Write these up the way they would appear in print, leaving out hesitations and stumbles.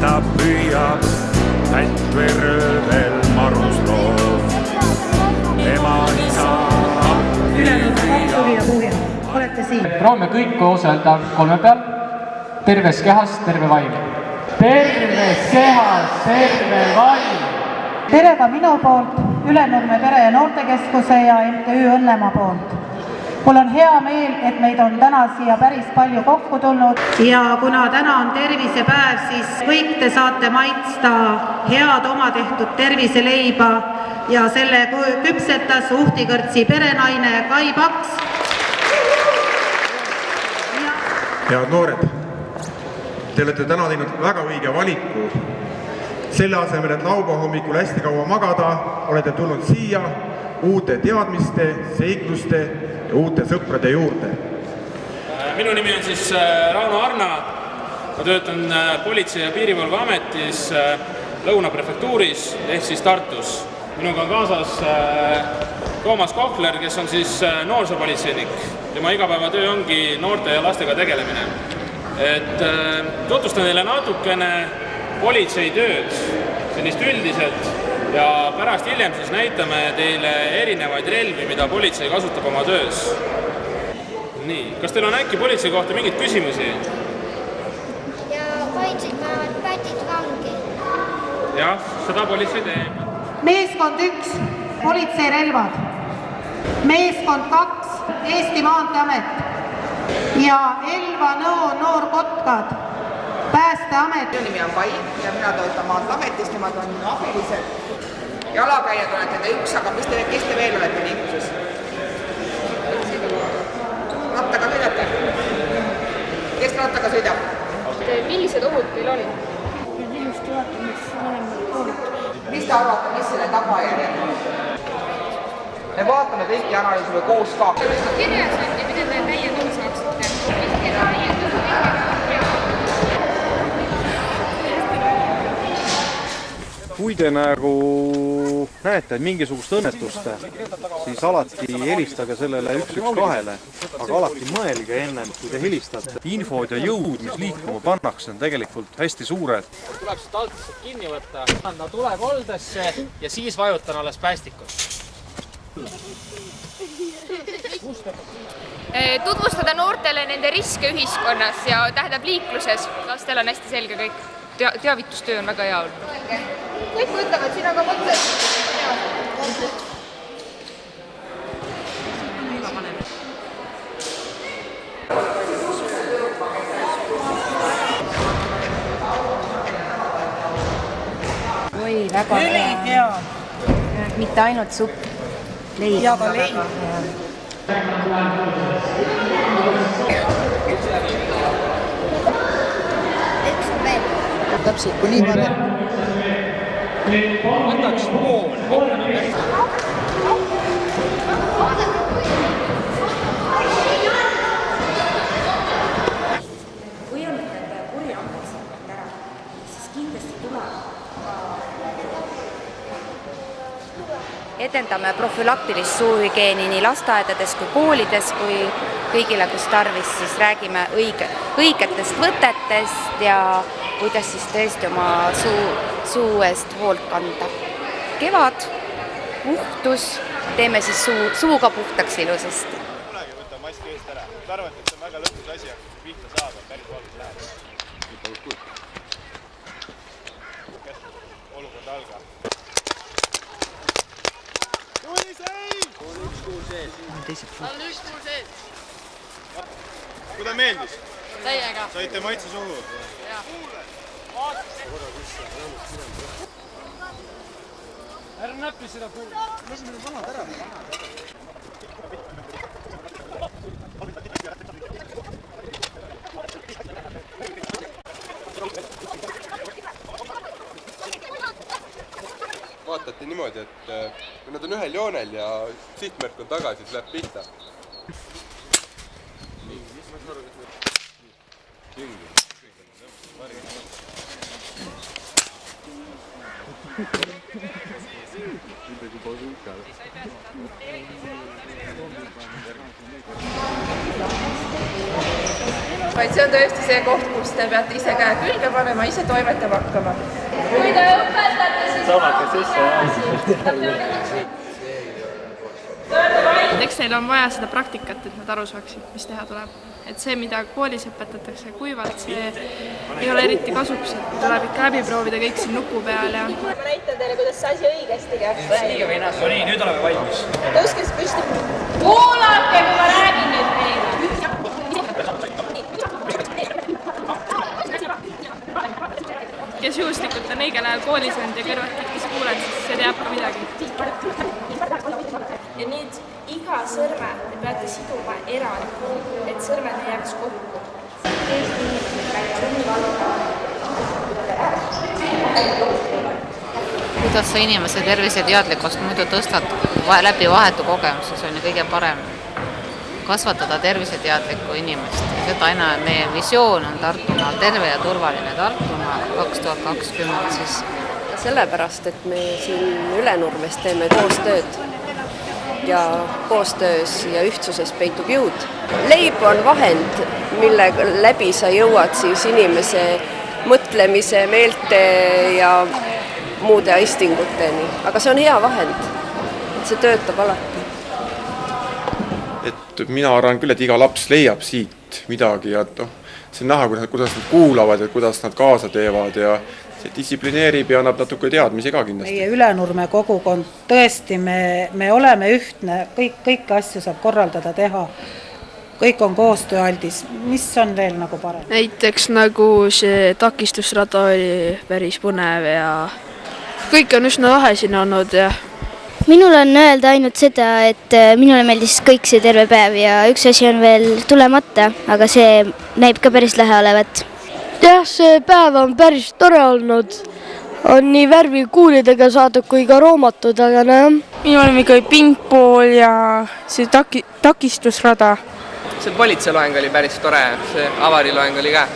ta püüab Pätveröövel marusloom. Ema, isa, olete siin. Proovime kõik koos öelda kolme peal. Terves kehas, terve vaim. Terves kehas, terve vaim. Tere ka minu poolt, Ülenurme Pere- ja Noortekeskuse ja MTÜ Õnnemaa poolt. Mul on hea meel, et meid on täna siia päris palju kokku tulnud ja kuna täna on tervisepäev, siis kõik te saate maitsta head oma tehtud terviseleiba ja selle küpsetas Uhtikõrtsi perenaine Kai Paks. Head noored, te olete täna teinud väga õige valiku. Selle asemel, et laupäeva hommikul hästi kaua magada, olete tulnud siia uute teadmiste, seikluste ja uute sõprade juurde. Minu nimi on siis Rauno Arna. Ma töötan Politsei- ja Piirivalveametis Lõuna prefektuuris ehk siis Tartus. Minuga on kaasas Toomas Kohler, kes on siis noorsoopolitseinik. Tema igapäevatöö ongi noorte ja lastega tegelemine. Tutvustan teile natukene politseitööd, sellist üldiselt, ja pärast hiljem siis näitame teile erinevaid relvi, mida politsei kasutab oma töös. Nii, kas teil on äkki politsei kohta mingeid küsimusi? Ja politseid panevad pätid vangi. Jah, seda politsei teeb. Meeskond 1, politseirelvad. Meeskond 2, Eesti Maanteeamet ja Elva Nõo noorkotkad. Päästeamet. Minu nimi on Kai ja mina töötan Maanteeametis, nemad on abilised. Jalakäijad olete te üks, aga kes te veel olete liikluses? Rattaga sõidate? Kes rattaga sõidab? Millised ohud teil oli? Ilusti juhatamis mõlemad poolt. Mis te arvate, mis selle tagajärjel? Me vaatame kõiki analüüsime koos ka. Kirjas on ja mida te täie nõu saaksite? Kui te nagu näete mingisugust õnnetust, siis alati helistage sellele 112-le, aga alati mõelge ennem, kui te helistate. Infod ja jõud, mis liikuma pannakse, on tegelikult hästi suured. Tuleb seda altast kinni võtta, anda tulekoldesse ja siis vajutan alles päästikut. Tutvustada noortele nende riske ühiskonnas ja tähendab liikluses. Lastel on hästi selge kõik. Teavitustöö on väga hea olnud. Kõik mõtlevad, siin on ka mõtted. Oi, väga hea. Mitte ainult supp, leib. Ja ka leib. Täpselt, kui nii paneb. Võtaks pool. Kui on need kurjaambetsid ära, siis kindlasti tuleb. Edendame profülaktilist suuhügieeni nii lasteaedades kui koolides, kui kõigile, kus tarvis, siis räägime õigetest võtetest ja kuidas siis tõesti oma suu eest hoolt kanda. Kevad, puhtus, teeme siis suuga puhtaks ilusasti. Kunagi võta maski eest ära. Arvate, et see on väga lõpuks asi, aga pihta saab, on päris valgus läheb. Olukord alga. On üks kuul sees. Kuda meeldis? Täiega. Saite maitse suhu? Ära näppi seda kuul. Lasi meil vanad ära. Vaatate niimoodi, et kui nad on ühel joonel ja sihtmärk on taga, siis läheb pihta. vaid see on tõesti see koht, kus te peate ise käe külge panema, ise toimetama hakkama. Kui te õpetate, siis samake sisse. Eks neil on vaja seda praktikat, et nad aru saaksid, mis teha tuleb. Et see, mida koolis õpetatakse kuivalt, see ei ole eriti kasuks, et tuleb ikka läbi proovida kõik siin nuku peal ja... Ma näitan teile, kuidas see asi õigesti käib. No nii, nüüd oleme valmis. Tõuske siis püsti. Kuulake, kui ma räägin nüüd meile. Kes juhuslikult on õigel ajal koolis olnud ja kõrvalt kikkis kuuled, siis see teab ka midagi. Ja nüüd iga sõrme te peate siduma eraldi, et sõrmed ei jääks kokku. Eesti inimesed kuidas sa inimese terviseteadlikkust muidu tõstad läbi vahetu kogemuse, see on ju kõige parem. Kasvatada terviseteadlikku inimest. Seda aina meie visioon on Tartumaal terve ja turvaline Tartumaa 2020 siis. Sellepärast, et me siin Ülenurmes teeme koostööd ja koostöös ja ühtsuses peitub jõud. Leib on vahend, mille läbi sa jõuad siis inimese mõtlemise, meelte ja muude aistinguteni. Aga see on hea vahend, et see töötab alati. Et mina arvan küll, et iga laps leiab siit midagi ja see on näha, kuidas nad kuulavad ja kuidas nad kaasa teevad ja see distsiplineerib ja annab natuke teadmisi ka kindlasti. Meie Ülenurme kogukond, tõesti, me oleme ühtne, kõiki asju saab korraldada, teha. Kõik on koostööaldis. Mis on veel nagu parem? Näiteks nagu see takistusrada oli päris põnev ja kõik on üsna lahe siin olnud ja minul on öelda ainult seda, et minule meeldis kõik see terve päev ja üks asi on veel tulemata, aga see näib ka päris lähe olevat. Jah, see päev on päris tore olnud. On nii värvikuulidega saadud kui ka roomatud, aga jah. Minu nimi oli pingpool ja see takistusrada. See politseiloeng oli päris tore, see avariloeng oli ka.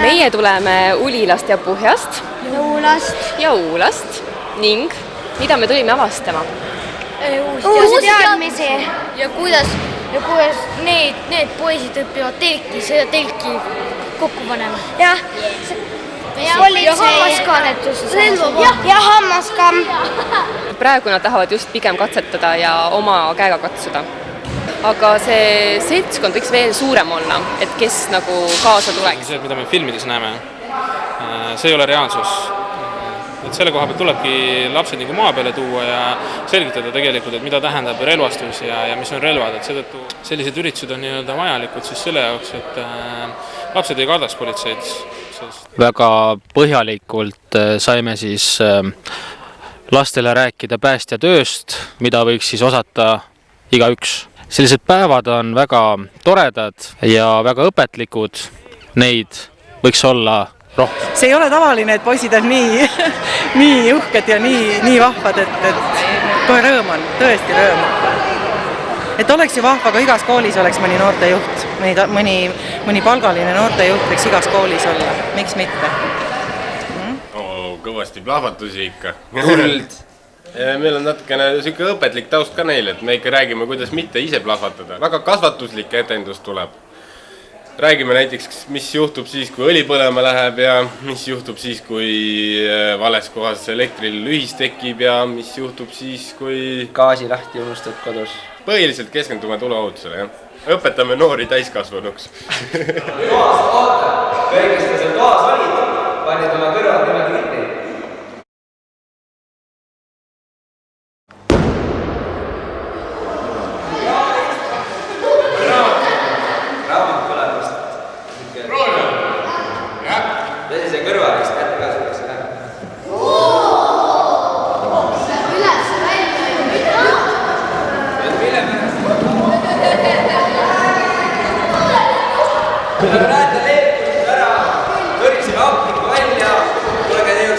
Meie tuleme Ulilast ja Puhjast ja Uulast ning mida me tulime avastama? Uusi teadmisi ja kuidas need poisid õpivad telki kokku panema. Ja hammaskanetuse. Ja hammaskam. Praegu nad tahavad just pigem katsetada ja oma käega katsuda. Aga see seltskond võiks veel suurem olla, et kes nagu kaasa tuleks. See, mida me filmides näeme, see ei ole reaalsus. Et selle koha pealt tulebki lapsed nagu maa peale tuua ja selgitada tegelikult, et mida tähendab relvastus ja mis on relvad. Et seetõttu sellised üritused on nii-öelda vajalikud siis selle jaoks, et lapsed ei kardaks politseid. Väga põhjalikult saime siis lastele rääkida päästjatööst, mida võiks siis osata igaüks. Sellised päevad on väga toredad ja väga õpetlikud. Neid võiks olla rohkem. See ei ole tavaline, et poisid on nii uhked ja nii vahvad, et kohe rõõm on, tõesti rõõm. Et oleks ju vahva, kui igas koolis oleks mõni noortejuht, mõni palgaline noortejuht võiks igas koolis olla. Miks mitte? Kõvasti plahvatusi ikka. Kuld. Meil on natukene õpetlik taust ka neil, et me ikka räägime, kuidas mitte ise plahvatada. Väga kasvatuslik etendus tuleb. Räägime näiteks, mis juhtub siis, kui õli põlema läheb ja mis juhtub siis, kui vales kohas elektril lühis tekib ja mis juhtub siis, kui gaasi lahti unustad kodus. Põhiliselt keskendume tuleohutusele, jah. Õpetame noori täiskasvanuks. Kõik, kes te seal toas olid, panid oma kõrvad niimoodi kinni. Näete leepust ära, kõrisime apniku välja, tulege teie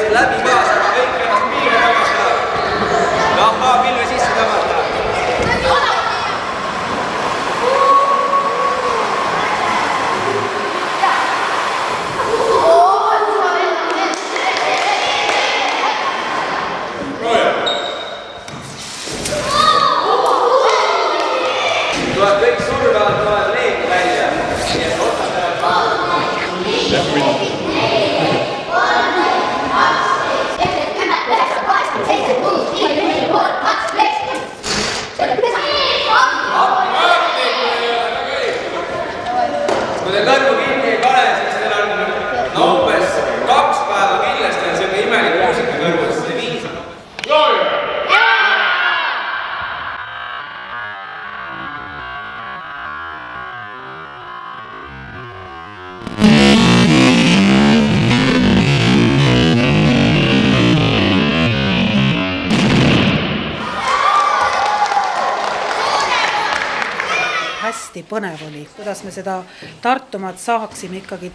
põnev oli, kuidas me seda Tartumaad saaksime ikkagi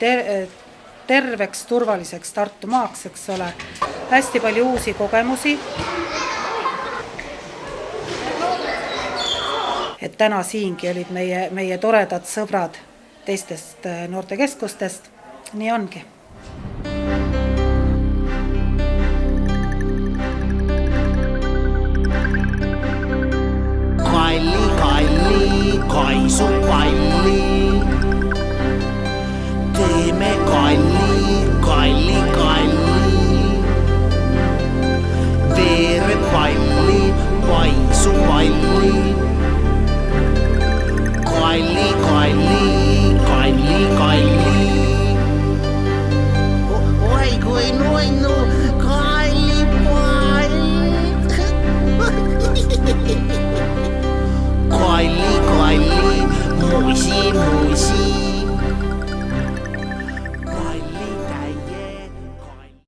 terveks, turvaliseks Tartumaaks, eks ole. Hästi palju uusi kogemusi. Et täna siingi olid meie toredad sõbrad teistest noortekeskustest. Nii ongi. Kaisu kalli, teeme kalli, veere palli, paisu palli, kalli. Oi kui nuinu, kalli pall. Kalli, musi.